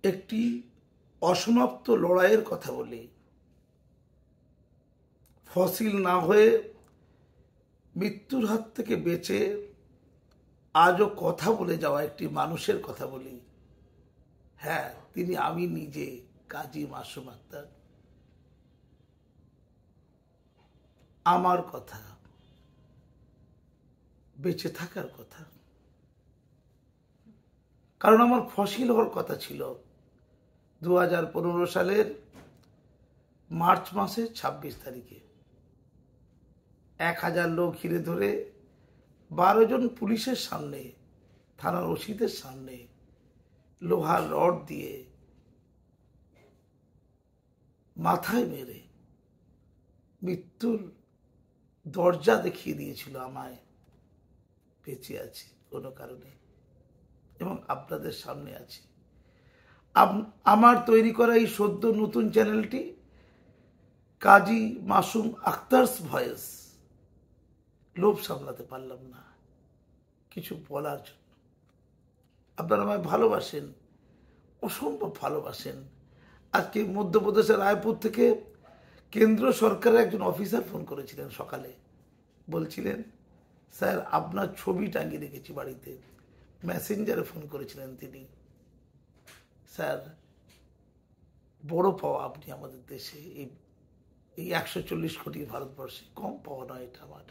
একটি অসমাপ্ত লড়াইয়ের কথা বলি। ফসিল না হয়ে মৃত্যুর হাত থেকে বেঁচে আজও কথা বলে যাওয়া একটি মানুষের কথা বলি। হ্যাঁ, তিনি আমি নিজে, কাজী মাসুম আক্তার। আমার কথা, বেঁচে থাকার কথা, কারণ আমার ফসিল হওয়ার কথা ছিল 2015 সালের মার্চ মাসের 26 তারিখে। 1000 লোক ঘিরে ধরে 12 জন পুলিশের সামনে, থানার ওসিদের সামনে লোহার রড দিয়ে মাথায় মেরে মৃত্যুর দরজা দেখিয়ে দিয়েছিল আমায়। বেঁচে আছি কোনো কারণে এবং আপনাদের সামনে আছি। আমার তৈরি করা এই সদ্য নতুন চ্যানেলটি কাজী মাসুম আক্তারস ভয়েস। লোভ সামলাতে পারলাম না কিছু বলার জন্য। আপনারা আমায় ভালোবাসেন, অসম্ভব ভালোবাসেন। আজকে মধ্যপ্রদেশের রায়পুর থেকে কেন্দ্র সরকারের একজন অফিসার ফোন করেছিলেন সকালে, বলছিলেন স্যার আপনার ছবি টাঙিয়ে রেখেছি বাড়িতে। মেসেঞ্জারে ফোন করেছিলেন তিনি, স্যার বড় পাওয়া আপনি আমাদের দেশে, এই 140 কোটি ভারতবর্ষে কম পাওয়া নয় এটা আমার।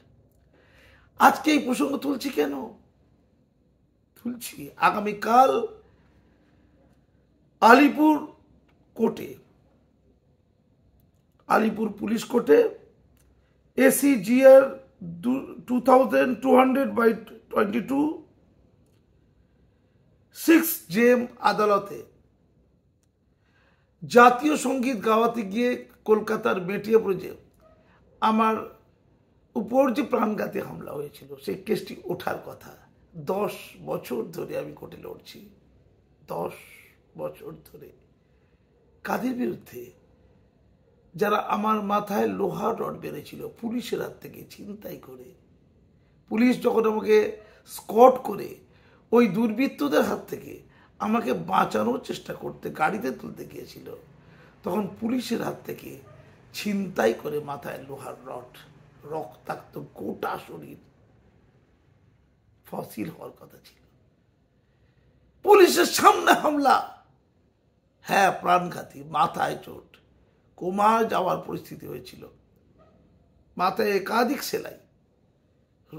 আজকে এই প্রসঙ্গ তুলছি কেন? তুলছি আগামীকাল আলিপুর কোর্টে, আলিপুর পুলিশ কোর্টে ACGR 2200/22 6 আদালতে জাতীয় সঙ্গীত গাওয়াতে গিয়ে কলকাতার মেটিয়াপুরে আমার উপর যে প্রাণঘাতী হামলা হয়েছিল সেই কেসটি ওঠার কথা। 10 বছর ধরে আমি কোর্টে লড়ছি, 10 বছর ধরে। কাদের বিরুদ্ধে? যারা আমার মাথায় লোহার রড বেড়েছিল পুলিশের হাত থেকে ছিনতাই করে। পুলিশ যখন আমাকে স্কট করে ওই দুর্বৃত্তদের হাত থেকে আমাকে বাঁচানোর চেষ্টা করতে গাড়িতে তুলতে গিয়েছিল, তখন পুলিশের হাত থেকে ছিনতাই করে মাথায় লোহার রড, রক্তাক্ত গোটা শরীর, ফসিল হওয়ার কথা ছিল। পুলিশের সামনে হামলা, হ্যাঁ প্রাণঘাতী, মাথায় চোট, কোমা যাওয়ার পরিস্থিতি হয়েছিল, মাথায় একাধিক সেলাই,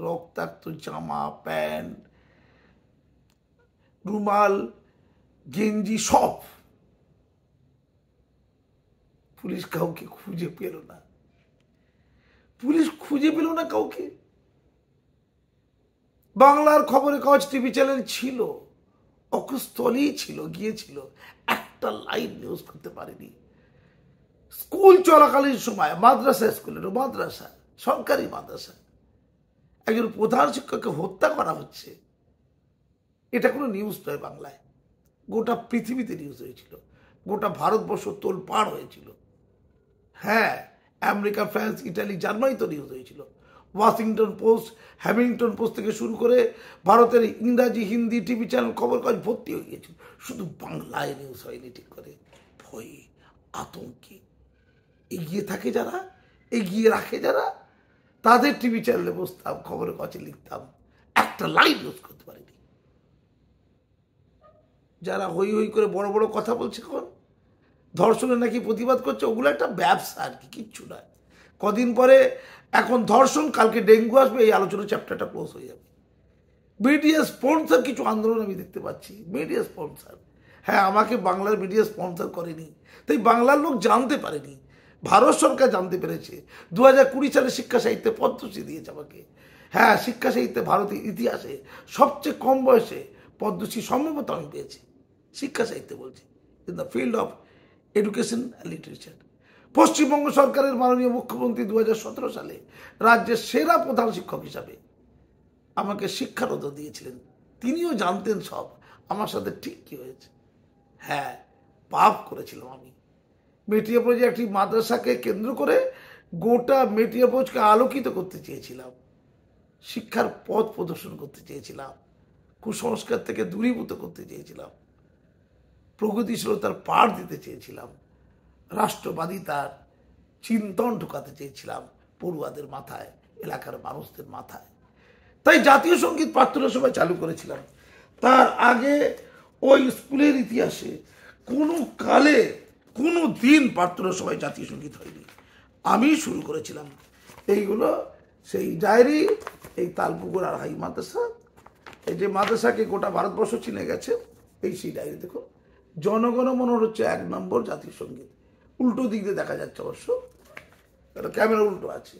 রক্তাক্ত জামা, প্যান্ট, রুমাল, গেঞ্জি সব। পুলিশ কাউকে খুঁজে পেল না, পুলিশ খুঁজে পেল না কাউকে। বাংলার খবরের কাগজ, টিভি চ্যানেল ছিল, অকুস্থলেই ছিল, গিয়েছিল, একটা লাইভ নিউজ করতে পারেনি। স্কুল চলাকালীন সময় মাদ্রাসা, স্কুলের মাদ্রাসা, সরকারি মাদ্রাসা, একজন প্রধান শিক্ষককে হত্যা করা হচ্ছে, এটা কোনো নিউজ নয় বাংলায়। গোটা পৃথিবীতে নিউজ হয়েছিল, গোটা ভারতবর্ষ তোলপাড় হয়েছিল। হ্যাঁ, আমেরিকা, ফ্রান্স, ইটালি, জার্মানি তো নিউজ হয়েছিল। ওয়াশিংটন পোস্ট, হ্যামিল্টন পোস্ট থেকে শুরু করে ভারতের ইংরাজি, হিন্দি টিভি চ্যানেল, খবর কাগজ ভর্তি হয়ে গিয়েছিল। শুধু বাংলায় নিউজ হয়নি ঠিক করে। ভয়ে, আতঙ্কে এগিয়ে থাকে যারা, এগিয়ে রাখে যারা, তাদের টিভি চ্যানেলে বসতাম, খবরের কাগজে লিখতাম, একটা লাইভ নিউজ করতে পারিনি। যারা হই হই করে বড় বড় কথা বলছে, এখন ধর্ষণে নাকি প্রতিবাদ করছে, ওগুলো একটা ব্যবসা আর কি, কিচ্ছু নয়। কদিন পরে এখন ধর্ষণ, কালকে ডেঙ্গু আসবে, এই আলোচনা চ্যাপ্টারটা ক্লোজ হয়ে যাবে। মিডিয়া স্পন্সর কিছু আন্দোলন আমি দেখতে পাচ্ছি, মিডিয়া স্পন্সর। হ্যাঁ, আমাকে বাংলার মিডিয়া স্পন্সর করেনি, তাই বাংলার লোক জানতে পারেনি। ভারত সরকার জানতে পেরেছে। 2020 সালে শিক্ষা সাহিত্যে পদ্মশ্রী দিয়েছে আমাকে। হ্যাঁ, শিক্ষা সাহিত্যে ভারতের ইতিহাসে সবচেয়ে কম বয়সে পদ্মশ্রী সম্ভবত আমি পেয়েছি, শিক্ষা সাহিত্যে বলছি, in the field of education and literature. Paschimbanga সরকারের মাননীয় মুখ্যমন্ত্রী 2017 সালে রাজ্যের সেরা প্রধান শিক্ষক হিসাবে আমাকে শিক্ষারত্ন দিয়েছিলেন। তিনিও জানতেন সব, আমার সাথে ঠিক কি হয়েছে। হ্যাঁ, পাপ করেছিলাম আমি। মেটিয়াপুরে একটি মাদ্রাসাকে কেন্দ্র করে গোটা মেটিয়াপুরকে আলোকিত করতে চেয়েছিলাম, শিক্ষার পথ প্রদর্শন করতে চেয়েছিলাম, কুসংস্কার থেকে দূরীভূত করতে চেয়েছিলাম। প্রগতিশীলতার পাঠ দিতে চেয়েছিলাম, রাষ্ট্রবাদিতার চিন্তন ঢোকাতে চেয়েছিলাম পড়ুয়াদের মাথায়, এলাকার মানুষদের মাথায়। তাই জাতীয় সঙ্গীত প্রার্থনা সভায় চালু করেছিলাম। তার আগে ওই স্কুলের ইতিহাসে কোনো কালে কোনো দিন প্রার্থনা সভায় জাতীয় সঙ্গীত হয়নি, আমি শুরু করেছিলাম। এইগুলো সেই ডায়েরি, এই তালপুকুর আর হাই মাদ্রাসা, এই যে মাদ্রাসাকে গোটা ভারতবর্ষ চিনে গেছে, এই সেই ডায়েরি দেখো। জনগণমন হচ্ছে 1 নম্বর জাতীয় সঙ্গীত, উল্টো দিক দিয়ে দেখা যাচ্ছে অবশ্য, ক্যামেরা উল্টো আছে।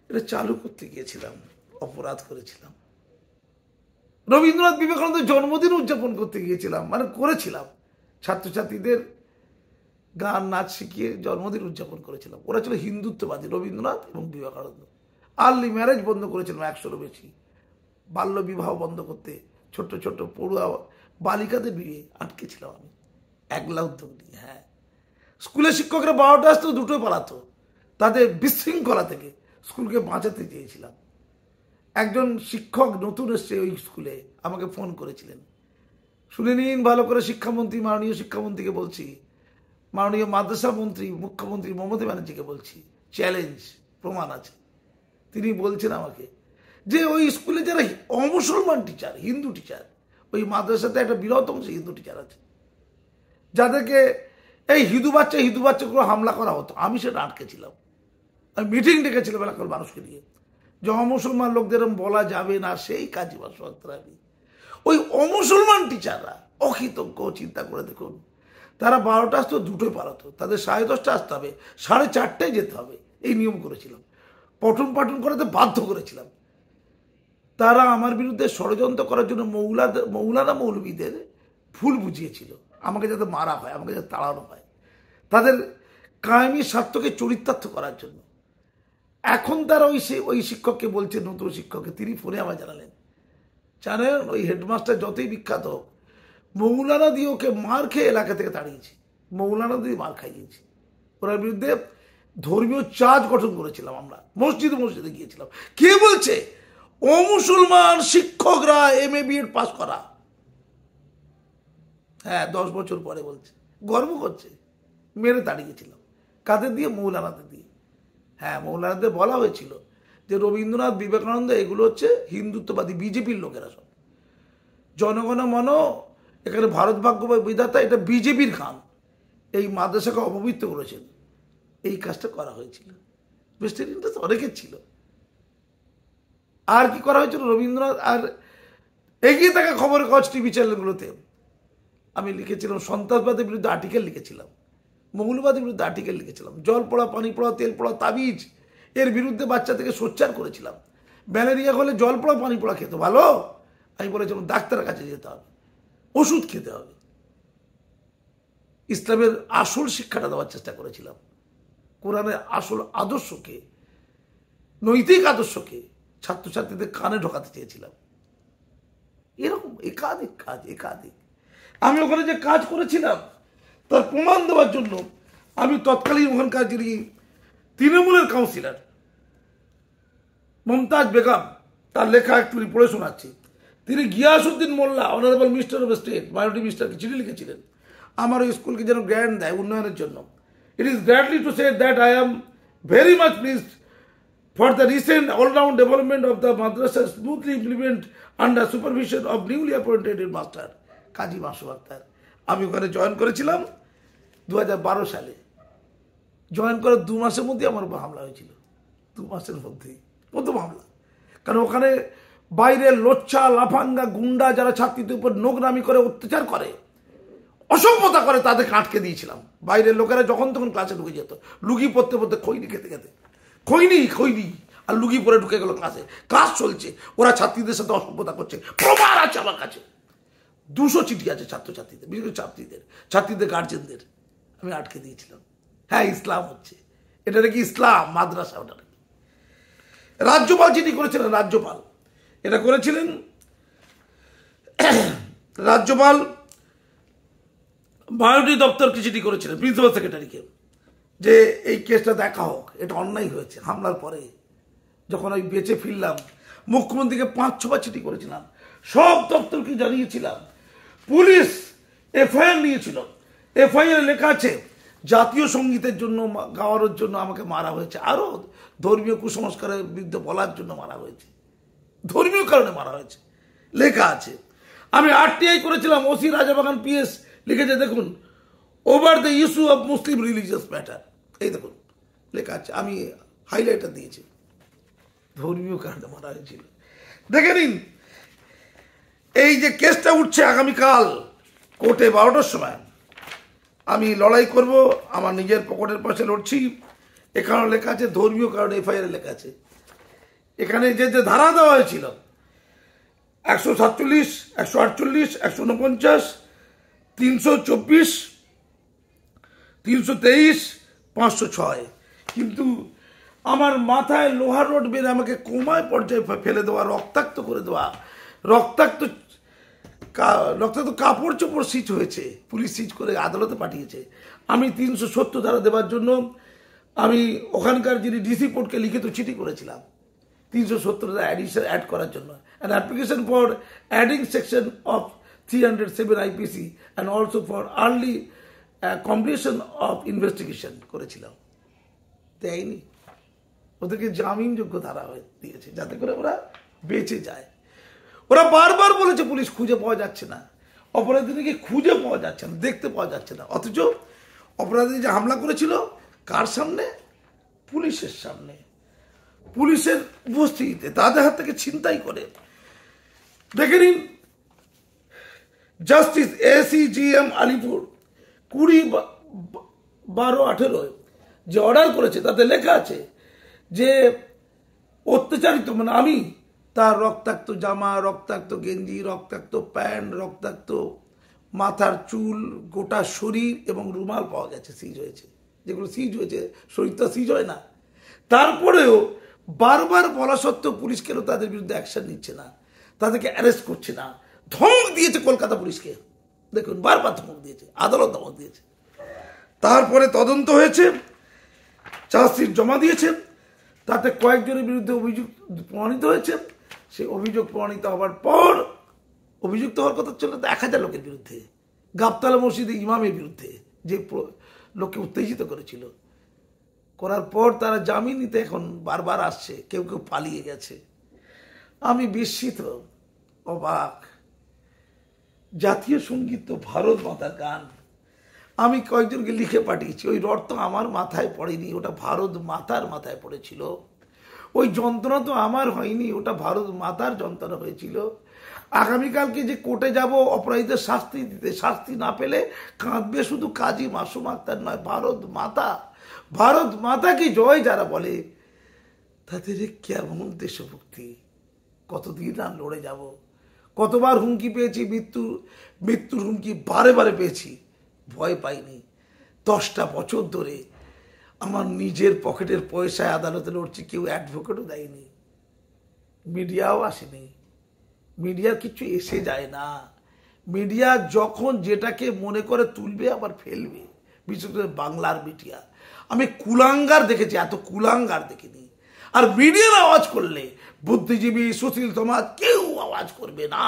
এটা চালু করতে গিয়েছিলাম, অপরাধ করেছিলাম। রবীন্দ্রনাথ বিবেকানন্দের জন্মদিন উদযাপন করতে গিয়েছিলাম, মানে করেছিলাম, ছাত্রছাত্রীদের গান নাচ শিখিয়ে জন্মদিন উদযাপন করেছিলাম। ওরা ছিল হিন্দুত্ববাদী, রবীন্দ্রনাথ এবং বিবেকানন্দ। আর্লি ম্যারেজ বন্ধ করেছিলাম, 100-রও বেশি। বাল্য বিবাহ বন্ধ করতে ছোট্ট ছোট্ট পড়ুয়া বালিকাদের বিয়ে আটকেছিলাম আমি, একলা উদ্যোগ নিয়ে। হ্যাঁ, স্কুলের শিক্ষকরা 12টা আসতো, 2টোয় পালাতো। তাদের বিশৃঙ্খলা থেকে স্কুলকে বাঁচাতে চেয়েছিলাম। একজন শিক্ষক নতুন এসছে ওই স্কুলে, আমাকে ফোন করেছিলেন। শুনে নিন ভালো করে, শিক্ষামন্ত্রী, মাননীয় শিক্ষামন্ত্রীকে বলছি, মাননীয় মাদ্রাসা মন্ত্রী, মুখ্যমন্ত্রী মমতা ব্যানার্জিকে বলছি, চ্যালেঞ্জ, প্রমাণ আছে। তিনি বলছেন আমাকে যে ওই স্কুলে যারা অমুসলমান টিচার, হিন্দু টিচার, ওই মাদ্রাসাতে একটা বৃহৎ অংশ হিন্দু টিচার আছে, যাদেরকে এই হিন্দু বাচ্চাগুলো হামলা করা হতো। আমি সেটা আটকেছিলাম। আমি মিটিং ডেকেছিলাম এলাকার মানুষকে নিয়ে, যে অমুসলমান লোকদের বলা যাবে না, সেই কাজী আমি। ওই অমুসলমান টিচাররা অকৃতজ্ঞ। চিন্তা করে দেখুন, তারা 12টা আসতো, 2টোয় পালাতো। তাদের 10:30 আসতে হবে, 4:30টায় যেতে হবে, এই নিয়ম করেছিলাম। পঠন পাঠন করাতে বাধ্য করেছিলাম। তারা আমার বিরুদ্ধে ষড়যন্ত্র করার জন্য মৌলানা মৌলবীদের ভুল বুঝিয়েছিল, আমাকে যাতে মারা হয়, আমাকে যাতে তাড়ানো হয়, তাদের কায়েমি স্বার্থকে চরিতার্থ করার জন্য। এখন তারা ওই শিক্ষককে বলছে, নতুন শিক্ষককে, তিনি ফোনে আমার জানালেন, জানেন ওই হেডমাস্টার যতই বিখ্যাত হোক, মৌলানা দিয়ে ওকে মার খেয়ে এলাকা থেকে তাড়িয়েছি, মৌলানা দিয়ে মার খাইয়েছি। ওনার বিরুদ্ধে ধর্মীয় চার্জ গঠন করেছিলাম আমরা, মসজিদে গিয়েছিলাম। কে বলছে? অমুসলমান শিক্ষকরা MA BEd পাস করা। হ্যাঁ, 10 বছর পরে বলছে, গর্ব করছে। মেরে তাড়িয়েছিলাম। কাদের দিয়ে? মৌলানাদের দিয়ে। হ্যাঁ, মৌলানাদের বলা হয়েছিল যে রবীন্দ্রনাথ, বিবেকানন্দ এগুলো হচ্ছে হিন্দুত্ববাদী, বিজেপির লোকেরা সব। জনগণমন, এখানে ভারত ভাগ্য বিধাতা, এটা বিজেপির গান। এই মাদ্রাসাকে অপবিত্র করেছেন, এই কাজটা করা হয়েছিল। বেস্টের ইন্টারেস্ট অনেকের ছিল। আর কি করা হয়েছিল? রবীন্দ্রনাথ আর এগিয়ে থাকা খবরের কাগজ, টিভি চ্যানেলগুলোতে আমি লিখেছিলাম, সন্ত্রাসবাদের বিরুদ্ধে আর্টিকেল লিখেছিলাম, মৌলবাদের বিরুদ্ধে আর্টিকেল লিখেছিলাম, জল পড়া, পানি পড়া, তেল পড়া, তাবিজ এর বিরুদ্ধে বাচ্চা থেকে সোচ্চার করেছিলাম। ম্যালেরিয়া হলে জল পড়া, পানি পড়া খেতে ভালো, আমি বলেছিলাম ডাক্তারের কাছে যেতে হবে, ওষুধ খেতে হবে। ইসলামের আসল শিক্ষাটা দেওয়ার চেষ্টা করেছিলাম, কোরআনের আসল আদর্শকে, নৈতিক আদর্শকে ছাত্রছাত্রীদের কানে ঢোকাতে চেয়েছিলাম। এরকম একাধিক আমি ওখানে যে কাজ করেছিলাম তার প্রমাণ দেওয়ার জন্য আমি তৎকালীন ওখানকার যিনি তৃণমূলের কাউন্সিলর মমতাজ বেগম, তার লেখা একটু পড়ে শোনাচ্ছি। তিনি Giasuddin Molla, honourable minister of state, minority মিনিস্টারকে চিঠি লিখেছিলেন আমার ওই স্কুলকে যেন গ্র্যান্ট দেয় উন্নয়নের জন্য। It is gladly to say that I am very much pleased for the recent all-round development of the madrasa smoothly implement under supervision of newly appointed headmaster কাজী মাসুম আক্তার। আমি ওখানে জয়েন করেছিলাম 2012 সালে। জয়েন করার 2 মাসের মধ্যে আমার উপর হামলা হয়েছিল, 2 মাসের মধ্যেই প্রথম হামলা। কারণ ওখানে বাইরের লোচ্চা লাফাঙ্গা গুন্ডা যারা ছাত্রীদের উপর নোংরামি করে, অত্যাচার করে, অসভ্যতা করে, তাদেরকে আটকে দিয়েছিলাম। বাইরের লোকেরা যখন তখন ক্লাসে ঢুকে যেত, লুগি পড়তে পড়তে, খৈনি খেতে খৈনি আর লুগি পরে ঢুকে গেল ক্লাসে। ক্লাস চলছে, ওরা ছাত্রীদের সাথে অসভ্যতা করছে, প্রমাণ আছে আমার কাছে। 200 চিঠি আছে ছাত্রছাত্রীদের, বিশেষ করে ছাত্রীদের গার্জেনদের আমি আটকে দিয়েছিলাম। হ্যাঁ, ইসলাম হচ্ছে এটা নাকি ইসলাম মাদ্রাসা, ওটা নাকি। রাজ্যপাল চিঠি করেছিলেন, রাজ্যপাল এটা করেছিলেন। রাজ্যপাল মাইনরিটি দপ্তরকে চিঠি করেছিলেন, প্রিন্সিপাল সেক্রেটারিকে, যে এই কেসটা দেখা হোক, এটা অন্যায় হয়েছে। হামলার পরে যখন আমি বেঁচে ফিরলাম, মুখ্যমন্ত্রীকে 5-6 বার চিঠি করেছিলাম, সব দপ্তরকে জানিয়েছিলাম, পুলিশ এফআইআর নিয়েছিল। এফআইআর লেখা আছে জাতীয় সঙ্গীতের জন্য গাওয়ানোর জন্য আমাকে মারা হয়েছে, আরো ধর্মীয় কুসংস্কারের বিরুদ্ধে বলার জন্য মারা হয়েছে, ধর্মীয় কারণে মারা হয়েছে লেখা আছে। আমি আরটিআই করেছিলাম, ওসি রাজাবাগান পিএস লিখেছে দেখুন, over the issue of Muslim religious matter, এই দেখুন লেখা আছে, আমি হাইলাইটার দিয়েছি, ধর্মীয় কারণে মারা হয়েছিল। দেখে নিন, এই যে কেসটা উঠছে আগামীকাল কোর্টে 12টার সময়, আমি লড়াই করব, আমার নিজের পকেটের পাশে লড়ছি। এখানে লেখা আছে ধর্মীয় কারণে এফআইআর লেখা আছে। এখানে যে যে ধারা দেওয়া হয়েছিল 147, 148, 149, 324, 323, 506, কিন্তু আমার মাথায় লোহার রড বেঁধে আমাকে কোমায় পর্যায়ে ফেলে দেওয়া, রক্তাক্ত করে দেওয়া, রক্তাক্ত কাপড় চোপড় সিজ হয়েছে, পুলিশ সিজ করে আদালতে পাঠিয়েছে। আমি 370 ধারা দেওয়ার জন্য আমি ওখানকার যিনি ডিসি কোর্টকে লিখিত চিঠি করেছিলাম 370 ধারা অ্যাডিশন অ্যাড করার জন্য, an application for adding section of 307 IPC and also for early completion of investigation করেছিলাম। দেয়নি, ওদেরকে জামিনযোগ্য ধারা দিয়েছে যাতে করে ওরা বেঁচে যায়। ওরা বারবার বলেছে পুলিশ খুঁজে পাওয়া যাচ্ছে না, অপরাধীকে খুঁজে পাওয়া যাচ্ছে না, দেখতে পাওয়া যাচ্ছে না, অথচ অপরাধী যে হামলা করেছিল কার সামনে? পুলিশের সামনে, পুলিশের উপস্থিতিতে, তাদের হাত থেকে ছিনতাই করে। দেখে নিন, জাস্টিস ACGM আলিপুর 20/12/18 যে অর্ডার করেছে তাতে লেখা আছে যে অত্যাচারিত মানে আমি, তার রক্তাক্ত জামা, রক্তাক্ত গেঞ্জি, রক্তাক্ত প্যান্ট, রক্তাক্ত মাথার চুল, গোটা শরীর এবং রুমাল পাওয়া গেছে, সিজ হয়েছে। যেগুলো সিজ হয়েছে, শরীরটা সিজ হয় না, তারপরেও বারবার বলা সত্ত্বেও পুলিশ কেন তাদের বিরুদ্ধে অ্যাকশন নিচ্ছে না, তাদেরকে অ্যারেস্ট করছে না? ধমক দিয়েছে কলকাতা পুলিশকে, দেখুন বারবার ধমক দিয়েছে, আদালত ধমক দিয়েছে। তারপরে তদন্ত হয়েছে, চার্জশিট জমা দিয়েছেন, তাতে কয়েকজনের বিরুদ্ধে অভিযোগ প্রমাণিত হয়েছে। সেই অভিযোগ প্রমাণিত হওয়ার পর অভিযুক্ত হওয়ার কথা ছিল 1000 লোকের বিরুদ্ধে, গাবতলা মসজিদে ইমামের বিরুদ্ধে যে লোককে উত্তেজিত করেছিল, করার পর তারা জামিন নিতে এখন বারবার আসছে, কেউ কেউ পালিয়ে গেছে। আমি বিস্মিত, অবাক। জাতীয় সঙ্গীত তো ভারত মাতার গান, আমি কয়েকজনকে লিখে পাঠিয়েছি, ওই রড তো আমার মাথায় পড়েনি, ওটা ভারত মাতার মাথায় পড়েছিল। ওই যন্ত্রণা তো আমার হয়নি, ওটা ভারত মাতার যন্ত্রণা হয়েছিল। আগামীকালকে যে কোর্টে যাব অপরাধীদের শাস্তি দিতে, শাস্তি না পেলে কাঁদবে শুধু কাজী মাসুম আক্তার নয়, ভারত মাতা। ভারত মাতাকে জয় যারা বলে তাদের কেমন দেশভক্তি, কতদিন আর লড়ে যাব। কতবার হুমকি পেয়েছি, মৃত্যুর হুমকি বারে বারে পেয়েছি, ভয় পাইনি। 10টা বছর ধরে আমার নিজের পকেটের পয়সায় আদালতে লড়ছি, কেউ অ্যাডভোকেটও দেয়নি, মিডিয়াও আসেনি, মিডিয়ার কিছু এসে যায় না। মিডিয়া যখন যেটাকে মনে করে তুলবে আবার ফেলবে, বিশেষ করে বাংলার মিডিয়া। আমি কুলাঙ্গার দেখেছি, এত কুলাঙ্গার দেখিনি। আর মিডিয়ার আওয়াজ করলে বুদ্ধিজীবী, সুশীল সমাজ কেউ আওয়াজ করবে না।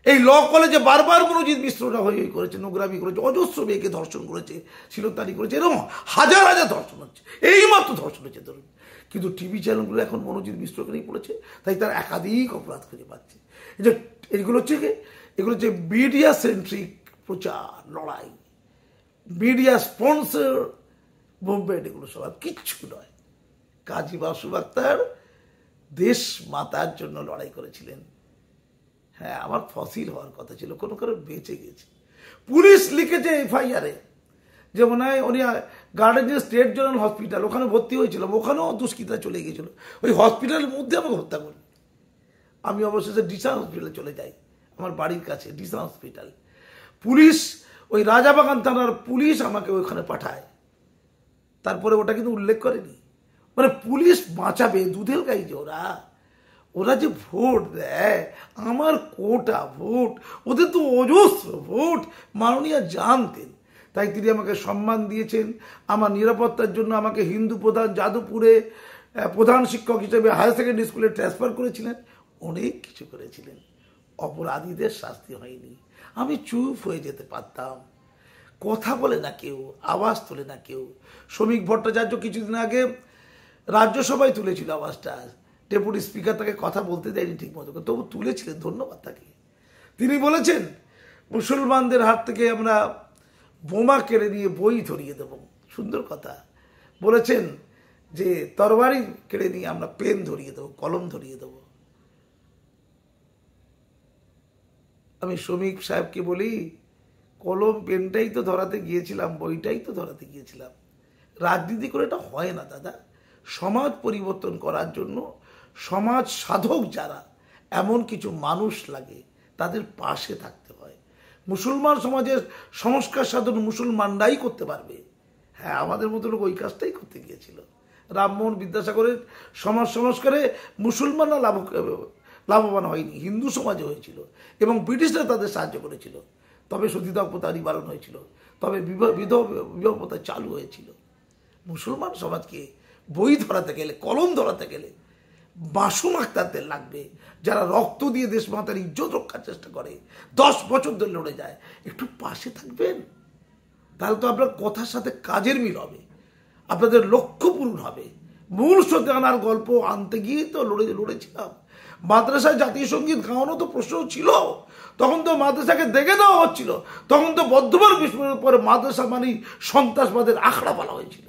এই ল কলেজে বারবার মনোজিৎ মিশ্ররা হয়ে করেছে, নোংরামি করেছে, অজস্র মেয়েকে ধর্ষণ করেছে, শিলতানি করেছে, এরকম হাজার হাজার ধর্ষণ হচ্ছে, এইমাত্র ধর্ষণ হচ্ছে ধরুন। কিন্তু টিভি চ্যানেলগুলো এখন মনোজিৎ মিশ্রকে নিয়ে পড়েছে, তাই তার একাধিক অপরাধ খুঁজে পাচ্ছে। এই যে এগুলো হচ্ছে কি, এগুলো হচ্ছে মিডিয়া সেন্ট্রিক প্রচার, লড়াই, মিডিয়া স্পন্সর মুভমেন্ট, এগুলো সব কিচ্ছু নয়। কাজী মাসুম আক্তার দেশ মাতার জন্য লড়াই করেছিলেন। হ্যাঁ, আমার ফসিল হওয়ার কথা ছিল, কোনো কারণ বেঁচে গেছে। পুলিশ লিখেছে এফআইআরে যে মনে হয় উনি গার্ডেন স্টেট জেনারেল হসপিটাল, ওখানে ভর্তি হয়েছিলাম, ওখানেও দুষ্কৃতা চলে গিয়েছিল, ওই হসপিটালের মধ্যে আমাকে হত্যা করি। আমি অবশেষে ডিসা হসপিটালে চলে যাই, আমার বাড়ির কাছে ডিসা হসপিটাল। পুলিশ, ওই রাজাবাগান থানার পুলিশ আমাকে ওইখানে পাঠায়। তারপরে ওটা কিন্তু উল্লেখ করেনি, মানে পুলিশ বাঁচাবে, দুধের গাই যে ওরা যে ভোট দেয়, আমার কোটা ভোট, ওদের তো অজস্র ভোট, মাননীয় জানতেন, তাই তিনি আমাকে সম্মান দিয়েছেন। আমার নিরাপত্তার জন্য আমাকে হিন্দু প্রধান যাদবপুরে প্রধান শিক্ষক হিসেবে হায়ার সেকেন্ডারি স্কুলে ট্রান্সফার করেছিলেন, অনেক কিছু করেছিলেন। অপরাধীদের শাস্তি হয়নি। আমি চুপ হয়ে যেতে পারতাম। কথা বলে না কেউ, আওয়াজ তোলে না কেউ। শ্রমিক ভট্টাচার্য কিছুদিন আগে রাজ্যসভায় তুলেছিল আওয়াজটা, ডেপুটি স্পিকার তাকে কথা বলতে দেয়নি ঠিক মতো, তবু তুলেছিলেন, ধন্যবাদ তাকে। তিনি বলেছেন মুসলমানদের হাত থেকে আমরা বোমা কেড়ে নিয়ে বই ধরিয়ে দেব, সুন্দর কথা বলেছেন, যে তরবারি কেড়ে নিয়ে আমরা পেন ধরিয়ে দেবো, কলম ধরিয়ে দেবো। আমি শ্রমিক সাহেবকে বলি, কলম পেনটাই তো ধরাতে গিয়েছিলাম, বইটাই তো ধরাতে গিয়েছিলাম। রাজনীতি করে এটা হয় না দাদা। সমাজ পরিবর্তন করার জন্য সমাজ সাধক যারা, এমন কিছু মানুষ লাগে, তাদের পাশে থাকতে হয়। মুসলমান সমাজের সংস্কার সাধন মুসলমানরাই করতে পারবে। হ্যাঁ, আমাদের মতো লোক ওই কাজটাই করতে গিয়েছিল। রামমোহন বিদ্যাসাগরের সমাজ সংস্কারে মুসলমানরা লাভবান হয়নি, হিন্দু সমাজে হয়েছিল, এবং ব্রিটিশরা তাদের সাহায্য করেছিল। তবে সতীদাহ প্রথা নিবারণ হয়েছিল, তবে বিবাহ প্রথা চালু হয়েছিল। মুসলমান সমাজকে বই ধরাতে গেলে, কলম ধরাতে গেলে মাসুম আক্তারদের লাগবে, যারা রক্ত দিয়ে দেশ মাতার ইজ্জত রক্ষার চেষ্টা করে, 10 বছর ধরে লড়ে যায়। একটু পাশে থাকবেন, তাহলে তো আপনার কথার সাথে কাজের মিল হবে, আপনাদের লক্ষ্য পূরণ হবে। মূল স্রোতে আনার গল্প আনতে গিয়ে তো লড়েছিলাম। মাদ্রাসায় জাতীয় সঙ্গীত গাওয়ানো তো প্রশ্ন ছিল, তখন তো মাদ্রাসাকে দেখে দেওয়া হচ্ছিল, তখন তো বদ্ধবার বিস্ফোরণের পরে মাদ্রাসা মানে সন্ত্রাসবাদের আখড়া বলা হয়েছিল,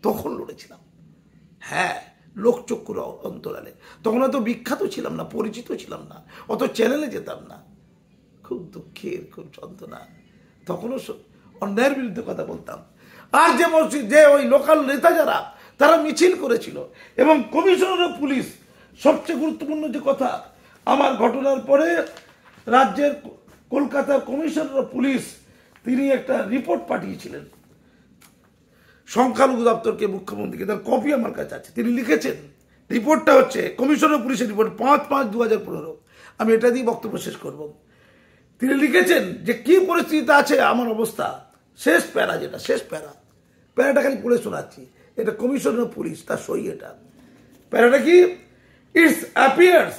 তখন লড়েছিলাম। হ্যাঁ, লোকচক্ষুর অন্তরালে, তখন অত বিখ্যাত ছিলাম না, পরিচিত ছিলাম না, অত চ্যানেলে যেতাম না। খুব দুঃখের, খুব যন্ত্রণা। তখনও অন্যায়ের বিরুদ্ধে কথা বলতাম। আর যে ওই লোকাল নেতা যারা, তারা মিছিল করেছিল, এবং কমিশনার অফ পুলিশ, সবচেয়ে গুরুত্বপূর্ণ যে কথা, আমার ঘটনার পরে রাজ্যের কলকাতার কমিশনার অফ পুলিশ তিনি একটা রিপোর্ট পাঠিয়েছিলেন সংখ্যালঘু দপ্তরকে, মুখ্যমন্ত্রীকে, তার কপি আমার কাছে আছে। তিনি লিখেছেন, রিপোর্টটা হচ্ছে কমিশনার পুলিশের রিপোর্ট 5/5/2015। আমি এটা দিয়ে বক্তব্য শেষ করব। তিনি লিখেছেন যে কি পরিস্থিতিতে আছে আমার অবস্থা। শেষ প্যারা, যেটা শেষ প্যারাটা খালি পড়ে শোনাচ্ছি, এটা কমিশনার অফ পুলিশ, তার সই এটা। প্যারাটা কি? It appears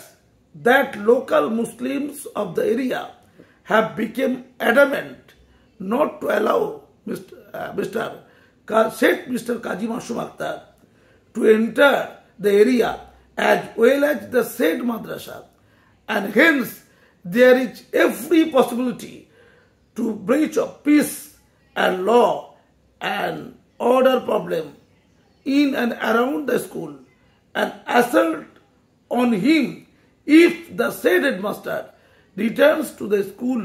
that local Muslims of the area have become adamant not to allow Mr. Kazi Masum Akhtar to enter the area as well as the said madrasa, and hence there is every possibility to breach of peace and law and order problem in and around the school, and assault on him if the said headmaster returns to the school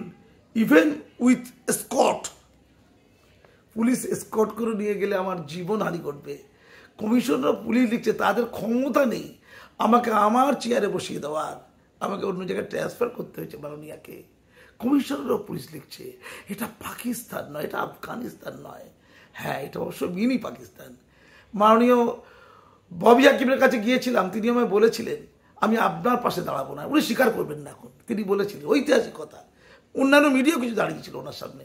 even with escort. Police escort করে নিয়ে গেলে আমার জীবন হানি ঘটবে। Commissioner police লিখছে তাদের ক্ষমতা নেই আমাকে আমার চেয়ারে বসিয়ে দেওয়ার, আমাকে অন্য জায়গায় ট্রান্সফার করতে হয়েছে মাননীয়াকে। কমিশনার পুলিশ লিখছে। এটা পাকিস্তান নয়, এটা আফগানিস্তান নয়, হ্যাঁ এটা অবশ্য মিনি পাকিস্তান। মাননীয় ববি হাকিমের কাছে গিয়েছিলাম, তিনি আমায় বলেছিলেন আমি আপনার পাশে দাঁড়াবো না, উনি স্বীকার করবেন না এখন, তিনি বলেছিলেন ঐতিহাসিক কথা। অন্যান্য মিডিয়াও কিছু দাঁড়িয়েছিল ওনার সামনে।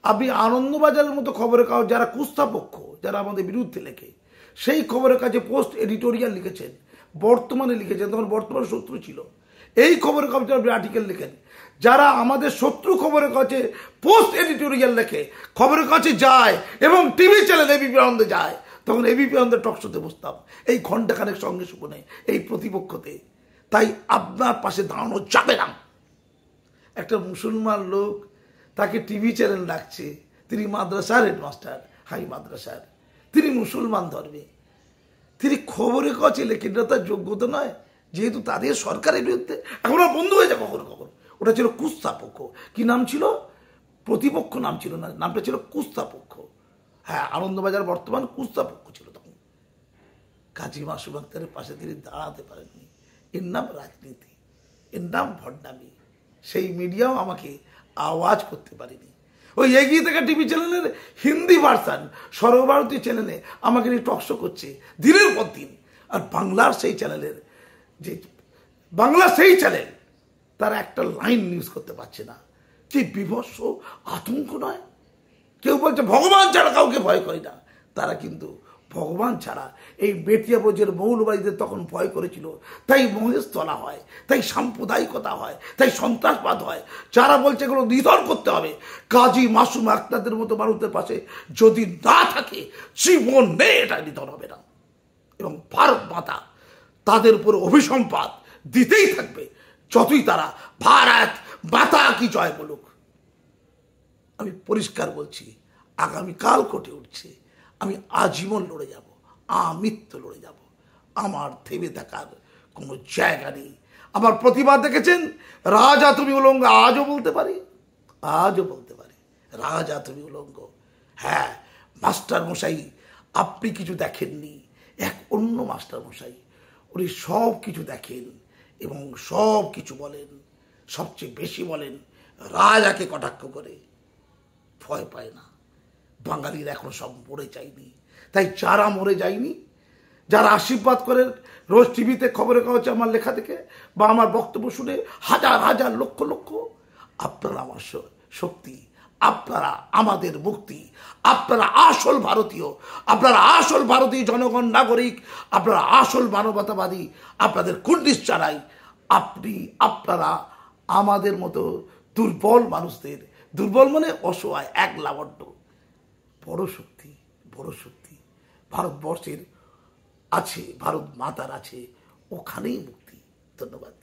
আপনি আনন্দবাজারের মতো খবরের কাগজ, যারা কুস্তাপক্ষ, যারা আমাদের বিরুদ্ধে লেখে, সেই খবরের কাছে পোস্ট এডিটোরিয়াল লিখেছেন, বর্তমানে লিখেছেন, তখন বর্তমানে শত্রু ছিল। এই খবরের কাগজে আপনি আর্টিকেল লেখেন, যারা আমাদের শত্রু খবরের কাছে পোস্ট এডিটোরিয়াল লেখে, খবরের কাছে যায় এবং টিভি চ্যানেল এবিপি আনন্দে যায়, তখন এবিপি আনন্দের টকশোতে বসতাম এই ঘন্টাখানেক সঙ্গে শুনে এই প্রতিপক্ষতে। তাই আপনার পাশে দাঁড়ানো যাবে না। একটা মুসলমান লোক, তাকে টিভি চ্যানেল ডাকছে, তিনি মাদ্রাসার হেডমাস্টার, হাই মাদ্রাসার, তিনি মুসলমান ধর্মে, তিনি খবরে কাছে লেখেন, এটা তার যোগ্যতা নয়, যেহেতু তাদের সরকারের বিরুদ্ধে। এখন বন্ধ হয়ে যায় কখনো কখনো। ওটা ছিল কুস্তাপক্ষ। কি নাম ছিল? প্রতিপক্ষ নাম ছিল না, নামটা ছিল কুস্তাপক্ষ। হ্যাঁ, আনন্দবাজার বর্তমান কুস্তাপক্ষ ছিল তখন। কাজী মাসুম আক্তারের পাশে তিনি দাঁড়াতে পারেননি। এর নাম রাজনীতি, এর নাম ভণ্ডামি। সেই মিডিয়াও আমাকে আওয়াজ করতে পারেনি। ওই এগিয়ে থাকা টিভি চ্যানেলের হিন্দি ভার্সান সর্বভারতীয় চ্যানেলে আমাকে নিয়ে টকশো করছে দিনের পর দিন। আর বাংলার সেই চ্যানেলের সেই চ্যানেল, তারা একটা লাইন নিউজ করতে পারছে না। কি বিভৎস আতঙ্ক নয়? কেউ বলছে ভগবান ছাড়া কাউকে ভয় করে না, তারা কিন্তু ভগবান ছাড়া এই বেটিয়া ব্রজের মৌলবাদীদের তখন ভয় করেছিল, তাই মহেশতলা হয়, তাই সাম্প্রদায়িকতা হয়, তাই সন্ত্রাসবাদ হয়। যারা বলছে এগুলো নিধন করতে হবে, কাজী মাসুম আক্তারদের মতো মানুষদের পাশে যদি না থাকে জীবনে এটা নিধন হবে না। এবং ভারত মাতা তাদের উপর অভিসম্পাত দিতেই থাকবে, যতই তারা ভারত মাতা কি জয় বলুক। আমি পরিষ্কার বলছি, আগামীকাল কোর্টে উঠছে, আমি আজীবন লড়ে যাব, আমৃত্যু লড়ে যাব। আমার থেমে থাকার কোনো জায়গা নেই। আমার প্রতিবাদ দেখেছেন, রাজা তুমি উলঙ্গ, আজও বলতে পারি, আজও বলতে পারি, রাজা তুমি উলঙ্গ। হ্যাঁ, মাস্টার মশাই আপনি কিছু দেখেননি, এক অন্য মাস্টার মশাই উনি সব কিছু দেখেন এবং সব কিছু বলেন, সবচেয়ে বেশি বলেন রাজাকে কটাক্ষ করে। ভয় পায় না। বাঙালির এখন সব মরে যায়নি, তাই যারা মরে যায়নি, যারা আশীর্বাদ করেন রোজ টিভিতে খবরের কাগজে আমার লেখা থেকে বা আমার বক্তব্য শুনে হাজার হাজার লক্ষ লক্ষ, আপনারা আমার শক্তি, আপনারা আমাদের মুক্তি, আপনারা আসল ভারতীয়, আপনারা আসল ভারতীয় জনগণ নাগরিক, আপনারা আসল মানবতাবাদী। আপনাদের কুর্নিশ চালাই, আপনারা আমাদের মতো দুর্বল মানুষদের, দুর্বল মানে অসহায়, এক লাবণ্য, বড় শক্তি, বড় শক্তি ভারতবর্ষের আছে, ভারত মাতার আছে, ওখানেই মুক্তি। ধন্যবাদ।